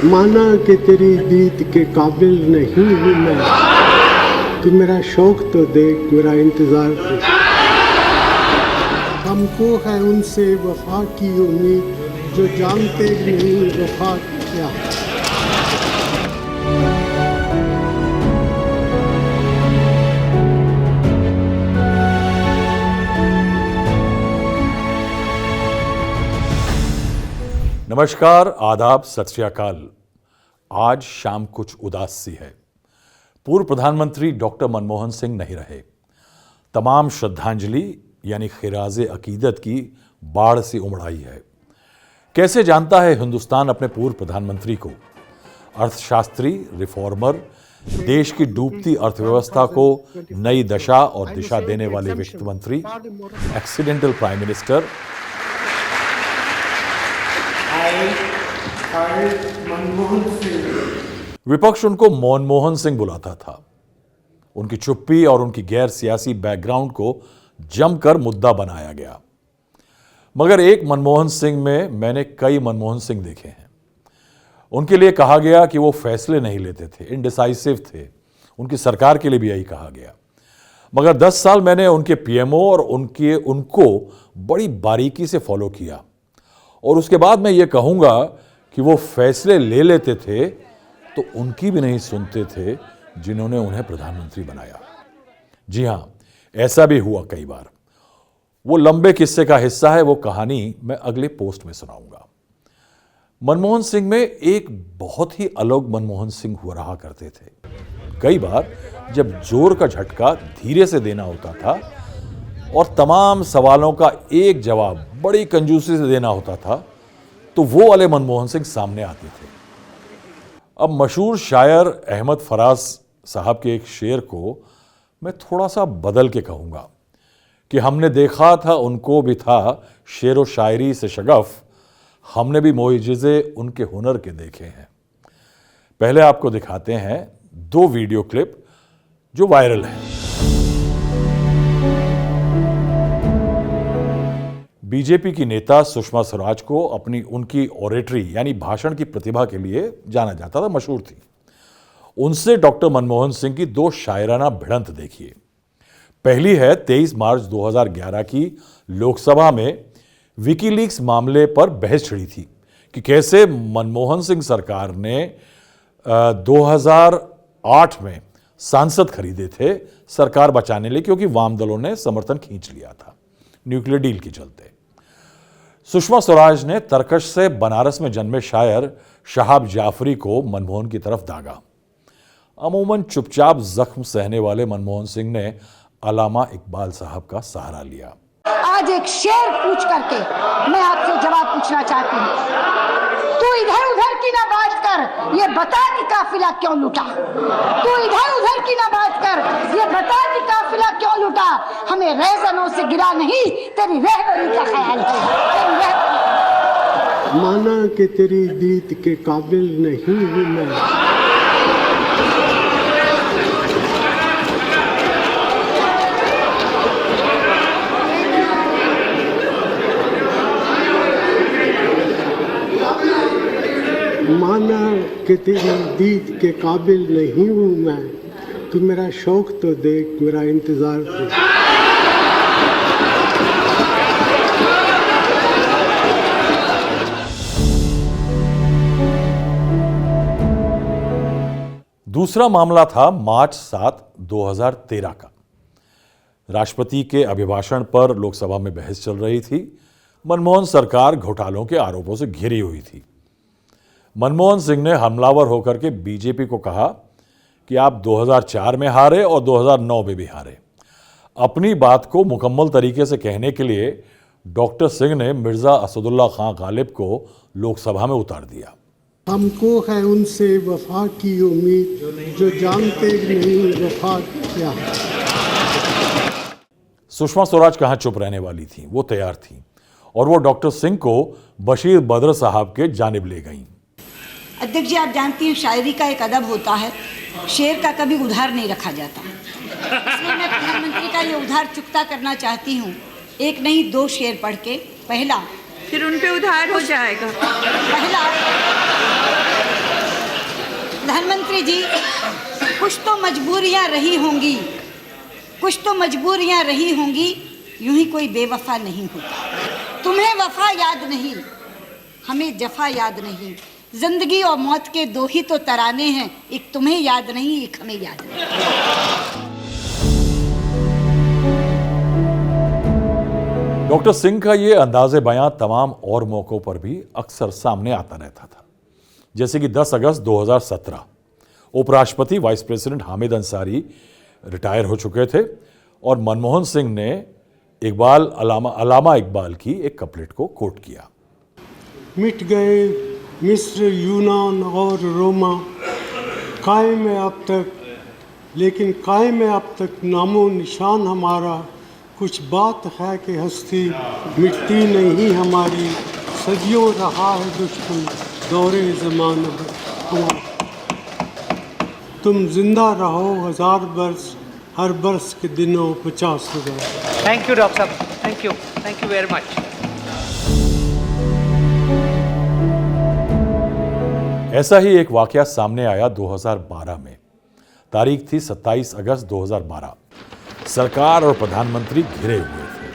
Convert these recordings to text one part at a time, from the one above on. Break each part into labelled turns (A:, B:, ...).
A: माना कि तेरी दीद के काबिल नहीं हूँ मैं, तू मेरा शौक तो देख, मेरा इंतज़ार कर। हमको है उनसे वफा की उम्मीद, जो जानते नहीं वफा क्या है।
B: नमस्कार, आदाब, सत श्री अकाल। आज शाम कुछ उदास सी है। पूर्व प्रधानमंत्री डॉक्टर मनमोहन सिंह नहीं रहे। तमाम श्रद्धांजलि यानी खिराज अकीदत की बाढ़ सी उमड़ आई है। कैसे जानता है हिंदुस्तान अपने पूर्व प्रधानमंत्री को? अर्थशास्त्री, रिफॉर्मर, देश की डूबती अर्थव्यवस्था को नई दशा और दिशा देने वाले वित्त मंत्री, एक्सीडेंटल प्राइम मिनिस्टर, विपक्ष उनको मनमोहन सिंह बुलाता था। उनकी चुप्पी और उनकी गैर सियासी बैकग्राउंड को जमकर मुद्दा बनाया गया। मगर एक मनमोहन सिंह में मैंने कई मनमोहन सिंह देखे हैं। उनके लिए कहा गया कि वो फैसले नहीं लेते थे, इनडिसाइसिव थे। उनकी सरकार के लिए भी यही कहा गया। मगर 10 साल मैंने उनके पीएमओ और उनको बड़ी बारीकी से फॉलो किया, और उसके बाद मैं ये कहूँगा कि वो फैसले ले लेते थे तो उनकी भी नहीं सुनते थे जिन्होंने उन्हें प्रधानमंत्री बनाया। जी हाँ, ऐसा भी हुआ कई बार। वो लंबे किस्से का हिस्सा है, वो कहानी मैं अगले पोस्ट में सुनाऊंगा। मनमोहन सिंह में एक बहुत ही अलग मनमोहन सिंह हुआ रहा करते थे। कई बार जब जोर का झटका धीरे से देना होता था और तमाम सवालों का एक जवाब बड़ी कंजूसी से देना होता था, तो वो वाले मनमोहन सिंह सामने आते थे। अब मशहूर शायर अहमद फराज साहब के एक शेर को मैं थोड़ा सा बदल के कहूँगा कि हमने देखा था उनको भी था शेर व शायरी से शगफ, हमने भी मोइज़े उनके हुनर के देखे हैं। पहले आपको दिखाते हैं 2 वीडियो क्लिप जो वायरल हैं। बीजेपी की नेता सुषमा स्वराज को उनकी ओरेटरी यानी भाषण की प्रतिभा के लिए जाना जाता था, मशहूर थी। उनसे डॉक्टर मनमोहन सिंह की 2 शायराना भिड़ंत देखिए। पहली है 23 मार्च 2011 की लोकसभा में विकीलीक्स मामले पर बहस छिड़ी थी कि कैसे मनमोहन सिंह सरकार ने 2008 में सांसद खरीदे थे सरकार बचाने लिए, क्योंकि वाम दलों ने समर्थन खींच लिया था न्यूक्लियर डील के चलते। सुषमा स्वराज ने तरकश से बनारस में जन्मे शायर शहाब जाफरी को मनमोहन की तरफ दागा। अमूमन चुपचाप जख्म सहने वाले मनमोहन सिंह ने अलामा इकबाल साहब का सहारा लिया।
C: आज एक शेर पूछ करके मैं आपसे जवाब पूछना चाहती हूँ। तू इधर उधर की ना बात कर, ये बता कि काफिला क्यों लूटा। तू इधर उधर की ना बात कर, ये बता कि काफिला क्यों लूटा। हमें रहजनों से गिरा नहीं, तेरी रहबरी का ख्याल है।
A: माना कि तेरी दीद के काबिल नहीं हूँ मैं। माना कि तेरी दीद के काबिल नहीं हूँ मैं, तू मेरा शौक तो देख, मेरा इंतज़ार कर।
B: दूसरा मामला था मार्च 7, 2013 का। राष्ट्रपति के अभिभाषण पर लोकसभा में बहस चल रही थी। मनमोहन सरकार घोटालों के आरोपों से घिरी हुई थी। मनमोहन सिंह ने हमलावर होकर के बीजेपी को कहा कि आप 2004 में हारे और 2009 में भी हारे। अपनी बात को मुकम्मल तरीके से कहने के लिए डॉक्टर सिंह ने मिर्जा असदुल्ला खान गालिब को लोकसभा में उतार दिया।
A: हमको है उनसे वफा की उम्मीद, जो जानते नहीं वफा क्या है।
B: सुषमा स्वराज कहाँ चुप रहने वाली थी, वो तैयार थी और वो डॉक्टर सिंह को बशीर बद्र साहब के जानिब ले गईं।
C: अध्यक्ष जी, आप जानती हैं शायरी का एक अदब होता है, शेर का कभी उधार नहीं रखा जाता। इसलिए मैं प्रधानमंत्री का ये उधार चुकता करना चाहती हूँ। एक नहीं 2 शेर पढ़ के। पहला,
D: फिर उन पे उधार हो जाएगा।
C: पहला, प्रधानमंत्री जी, कुछ तो मजबूरियां रही होंगी, यूं ही कोई बेवफा नहीं होता। तुम्हें वफा याद नहीं, हमें जफा याद नहीं। जिंदगी और मौत के दो ही तो तराने हैं, एक तुम्हें याद नहीं, एक हमें याद नहीं।
B: डॉक्टर सिंह का ये अंदाज़े बयां तमाम और मौक़ों पर भी अक्सर सामने आता रहता था। जैसे कि 10 अगस्त 2017 उपराष्ट्रपति vice president Hamid Ansari retire हो चुके थे और मनमोहन सिंह ने अलामा इकबाल की एक कपलेट को कोट किया।
A: मिट गए मिस्र, यूनान और रोमा, कायम है अब तक, लेकिन कायम है अब तक नामो निशान हमारा। कुछ बात है कि हस्ती मिटती नहीं हमारी, सदियों रहा है दुश्मन दौरे ज़माना हमारा। तुम जिंदा रहो 1000 बरस, हर बरस के दिनों 50,000।
E: थैंक यू डॉक्टर साहब, थैंक यू वेरी मच।
B: ऐसा ही एक वाकया सामने आया 2012 में। तारीख थी 27 अगस्त 2012। सरकार और प्रधानमंत्री घिरे हुए थे।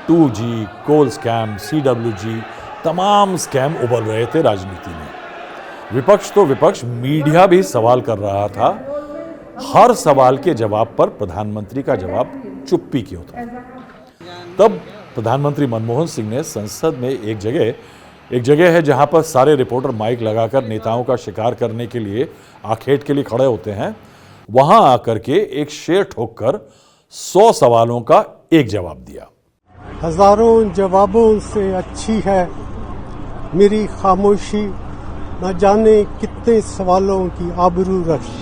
B: 2G, कोल स्कैम, CWG, तमाम स्कैम उबल रहे थे राजनीति में। विपक्ष तो विपक्ष, मीडिया भी सवाल कर रहा था। हर सवाल के जवाब पर प्रधानमंत्री का जवाब चुप्पी क्यों था? तब प्रधानमंत्री मनमोहन सिंह ने संसद में एक जगह है जहां पर सारे रिपोर्टर माइक लगाकर नेताओं का शिकार करने के लिए, आखेट के लिए खड़े होते हैं, वहां आकर के एक शेर ठोककर 100 सवालों का एक जवाब दिया।
A: हजारों जवाबों से अच्छी है मेरी खामोशी, न जाने कितने सवालों की आबरू रखी।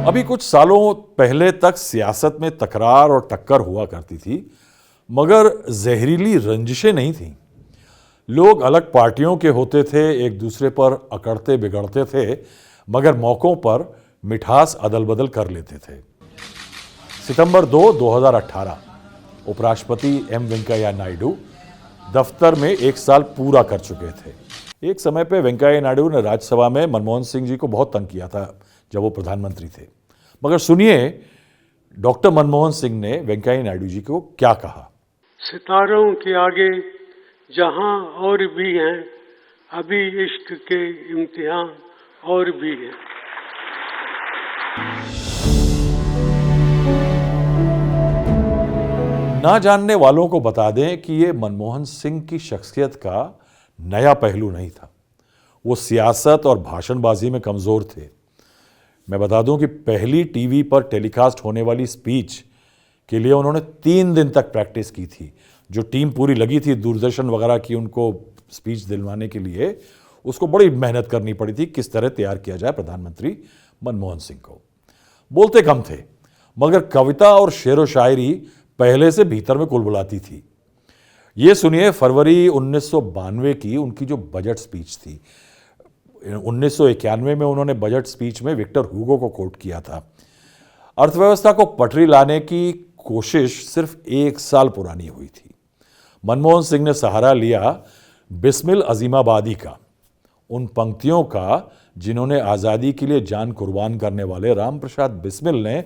B: अभी कुछ सालों पहले तक सियासत में तकरार और टक्कर हुआ करती थी, मगर जहरीली रंजिशें नहीं थीं। लोग अलग पार्टियों के होते थे, एक दूसरे पर अकड़ते बिगड़ते थे, मगर मौकों पर मिठास अदल बदल कर लेते थे। सितंबर 2, 2018 उपराष्ट्रपति M वेंकैया नायडू दफ्तर में 1 साल पूरा कर चुके थे। एक समय पे वेंकैया नायडू ने राज्यसभा में मनमोहन सिंह जी को बहुत तंग किया था जब वो प्रधानमंत्री थे। मगर सुनिए डॉक्टर मनमोहन सिंह ने वेंकैया नायडू जी को क्या कहा।
A: सितारों के आगे जहां और भी हैं, अभी इश्क के इम्तिहान और भी हैं।
B: ना जानने वालों को बता दें कि ये मनमोहन सिंह की शख्सियत का नया पहलू नहीं था। वो सियासत और भाषणबाजी में कमज़ोर थे। मैं बता दूं कि पहली टीवी पर टेलीकास्ट होने वाली स्पीच के लिए उन्होंने 3 दिन तक प्रैक्टिस की थी। जो टीम पूरी लगी थी दूरदर्शन वगैरह की उनको स्पीच दिलवाने के लिए, उसको बड़ी मेहनत करनी पड़ी थी किस तरह तैयार किया जाए प्रधानमंत्री मनमोहन सिंह को। बोलते कम थे, मगर कविता और शेर व शायरी पहले से भीतर में कुलबुलाती थी। ये सुनिए फरवरी 1992 की उनकी जो बजट स्पीच थी। 1991 में उन्होंने बजट स्पीच में विक्टर ह्यूगो को कोट किया था। अर्थव्यवस्था को पटरी लाने की कोशिश सिर्फ 1 साल पुरानी हुई थी। मनमोहन सिंह ने सहारा लिया बिस्मिल अजीमाबादी का, उन पंक्तियों का जिन्होंने आज़ादी के लिए जान कुर्बान करने वाले राम प्रसाद बिस्मिल ने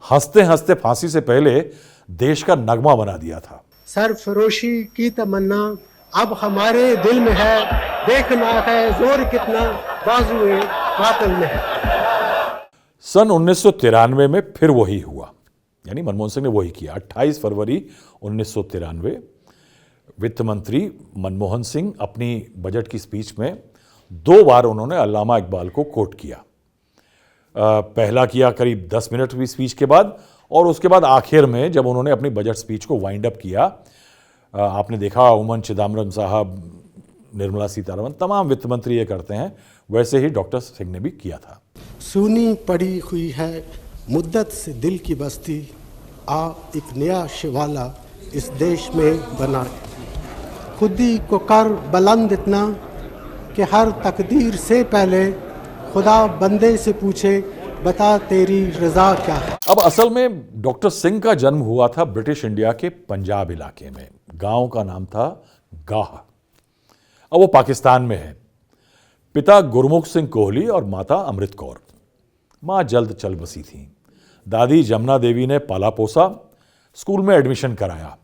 B: हंसते हंसते फांसी से पहले देश का नगमा बना दिया था।
A: सरफरोशी की तमन्ना अब हमारे दिल में है, देखना है जोर कितना बाजुए कातिल में है।
B: सन 1993 में फिर वही हुआ, यानी मनमोहन सिंह ने वही किया। 28 फरवरी 1993 वित्त मंत्री मनमोहन सिंह अपनी बजट की स्पीच में 2 बार उन्होंने अल्लामा इकबाल को कोट किया। पहला किया करीब 10 मिनट की स्पीच के बाद, और उसके बाद आखिर में जब उन्होंने अपनी बजट स्पीच को वाइंड अप किया, आपने देखा उमन चिदम्बरम साहब, निर्मला सीतारमण, तमाम वित्त मंत्री ये करते हैं, वैसे ही डॉक्टर सिंह ने भी किया था।
A: सुनी पड़ी हुई है मुद्दत से दिल की बस्ती, आ एक नया शिवाला इस देश में बना। खुदी को कर बुलंद इतना कि हर तकदीर से पहले खुदा बंदे से पूछे बता तेरी रजा क्या है।
B: अब असल में डॉक्टर सिंह का जन्म हुआ था ब्रिटिश इंडिया के पंजाब इलाके में। गांव का नाम था गाह। अब वो पाकिस्तान में है। पिता गुरमुख सिंह कोहली और माता अमृत कौर। मां जल्द चल बसी थी। दादी जमुना देवी ने पाला पोसा, स्कूल में एडमिशन कराया।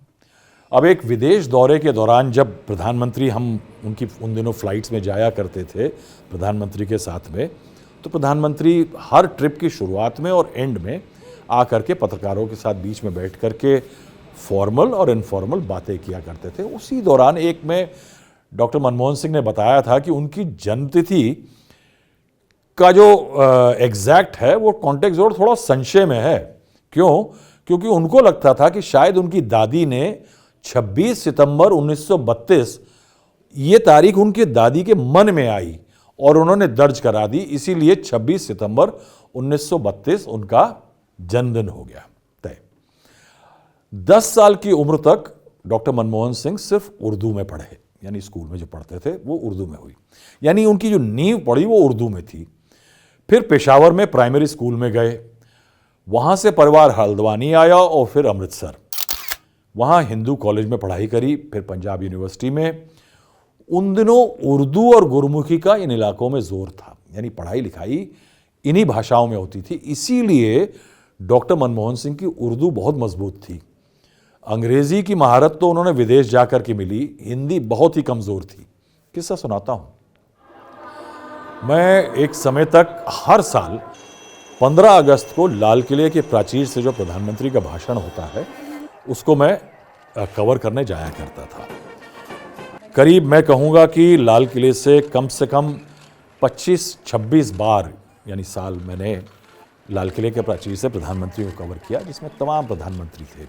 B: अब एक विदेश दौरे के दौरान जब प्रधानमंत्री, हम उनकी उन दिनों फ्लाइट्स में जाया करते थे प्रधानमंत्री के साथ में, तो प्रधानमंत्री हर ट्रिप की शुरुआत में और एंड में आकर के पत्रकारों के साथ बीच में बैठ करके फॉर्मल और इनफॉर्मल बातें किया करते थे। उसी दौरान एक में डॉक्टर मनमोहन सिंह ने बताया था कि उनकी जन्मतिथि का जो एग्जैक्ट है वो कॉन्टेक्स्ट जोड़ थोड़ा संशय में है। क्यों? क्योंकि उनको लगता था कि शायद उनकी दादी ने 26 सितंबर 1932 ये तारीख उनके दादी के मन में आई और उन्होंने दर्ज करा दी, इसीलिए 26 सितंबर 1932 उनका जन्मदिन हो गया तय। 10 साल की उम्र तक डॉक्टर मनमोहन सिंह सिर्फ उर्दू में पढ़े, यानी स्कूल में जो पढ़ते थे वो उर्दू में हुई, यानी उनकी जो नींव पड़ी वो उर्दू में थी। फिर पेशावर में प्राइमरी स्कूल में गए, वहां से परिवार हल्द्वानी आया और फिर अमृतसर, वहां हिंदू कॉलेज में पढ़ाई करी, फिर पंजाब यूनिवर्सिटी में। उन दिनों उर्दू और गुरमुखी का इन इलाकों में जोर था, यानी पढ़ाई लिखाई इन्हीं भाषाओं में होती थी। इसीलिए डॉक्टर मनमोहन सिंह की उर्दू बहुत मजबूत थी। अंग्रेजी की महारत तो उन्होंने विदेश जाकर के मिली, हिंदी बहुत ही कमजोर थी। किस्सा सुनाता हूं। मैं एक समय तक हर साल 15 अगस्त को लाल किले के प्राचीर से जो प्रधानमंत्री का भाषण होता है उसको मैं कवर करने जाया करता था। करीब मैं कहूँगा कि लाल किले से कम 25-26 बार यानी साल मैंने लाल किले के प्राचीर से प्रधानमंत्री को कवर किया, जिसमें तमाम प्रधानमंत्री थे।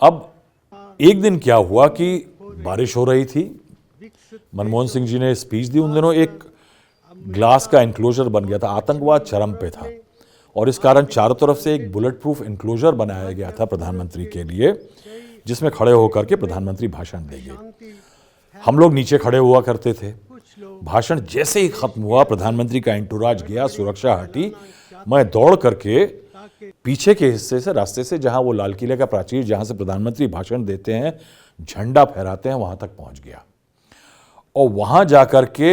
B: अब एक दिन क्या हुआ कि बारिश हो रही थी, मनमोहन सिंह जी ने स्पीच दी। उन दिनों एक ग्लास का एंक्लोजर बन गया था, आतंकवाद चरम पे था और इस कारण चारों तरफ से एक बुलेट प्रूफ एंक्लोजर बनाया गया था प्रधानमंत्री के लिए, जिसमें खड़े होकर के प्रधानमंत्री भाषण देंगे। हम लोग नीचे खड़े हुआ करते थे। भाषण जैसे ही खत्म हुआ, प्रधानमंत्री का एंटूराज गया, सुरक्षा हटी, मैं दौड़ करके पीछे के हिस्से से, रास्ते से, जहां वो लाल किले का प्राचीर, जहां से प्रधानमंत्री भाषण देते हैं, झंडा फहराते हैं, वहां तक पहुंच गया। और वहां जाकर के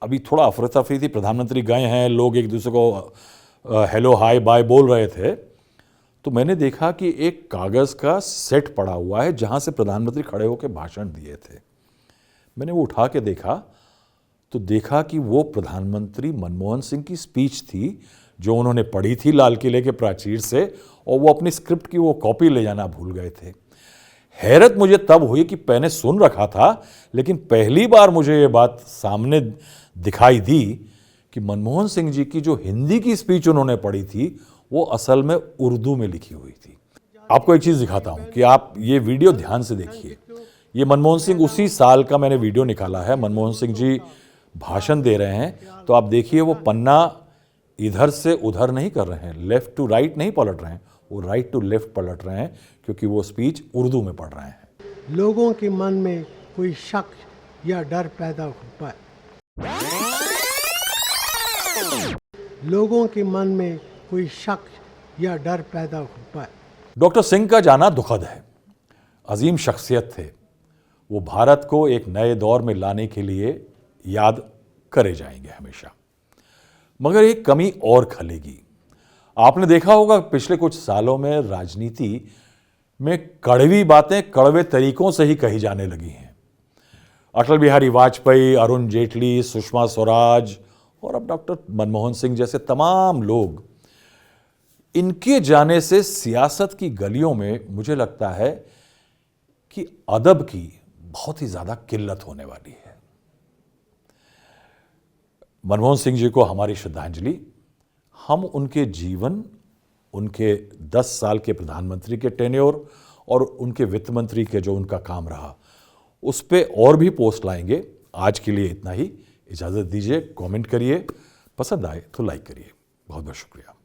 B: अभी थोड़ा अफरा तफरी थी, प्रधानमंत्री गए हैं, लोग एक दूसरे को हेलो हाय बाय बोल रहे थे, तो मैंने देखा कि एक कागज का सेट पड़ा हुआ है जहां से प्रधानमंत्री खड़े होकर भाषण दिए थे। मैंने वो उठा के देखा तो देखा कि वो प्रधानमंत्री मनमोहन सिंह की स्पीच थी जो उन्होंने पढ़ी थी लाल किले के प्राचीर से, और वो अपनी स्क्रिप्ट की वो कॉपी ले जाना भूल गए थे। हैरत मुझे तब हुई कि मैंने सुन रखा था, लेकिन पहली बार मुझे ये बात सामने दिखाई दी कि मनमोहन सिंह जी की जो हिंदी की स्पीच उन्होंने पढ़ी थी वो असल में उर्दू में लिखी हुई थी। आपको एक चीज़ दिखाता हूं कि आप ये वीडियो ध्यान से देखिए। ये मनमोहन सिंह, उसी साल का मैंने वीडियो निकाला है, मनमोहन सिंह जी भाषण दे रहे हैं। तो आप देखिए वो पन्ना इधर से उधर नहीं कर रहे हैं, लेफ्ट टू राइट नहीं पलट रहे हैं, वो राइट टू लेफ्ट पलट रहे हैं, क्योंकि वो स्पीच उर्दू में पढ़ रहे हैं।
A: लोगों के मन में कोई शक या डर पैदा होता है, लोगों के मन में कोई शक या डर पैदा होता है।
B: डॉक्टर सिंह का जाना दुखद है। अजीम शख्सियत थे, वो भारत को एक नए दौर में लाने के लिए याद करे जाएंगे हमेशा। मगर एक कमी और खलेगी। आपने देखा होगा पिछले कुछ सालों में राजनीति में कड़वी बातें कड़वे तरीकों से ही कही जाने लगी हैं। अटल बिहारी वाजपेयी, अरुण जेटली, सुषमा स्वराज और अब डॉक्टर मनमोहन सिंह जैसे तमाम लोग, इनके जाने से सियासत की गलियों में मुझे लगता है कि अदब की बहुत ही ज्यादा किल्लत होने वाली है। मनमोहन सिंह जी को हमारी श्रद्धांजलि। हम उनके जीवन, उनके 10 साल के प्रधानमंत्री के टेन्योर और उनके वित्त मंत्री के जो उनका काम रहा, उस पे और भी पोस्ट लाएंगे। आज के लिए इतना ही, इजाज़त दीजिए। कमेंट करिए, पसंद आए तो लाइक करिए। बहुत बहुत शुक्रिया।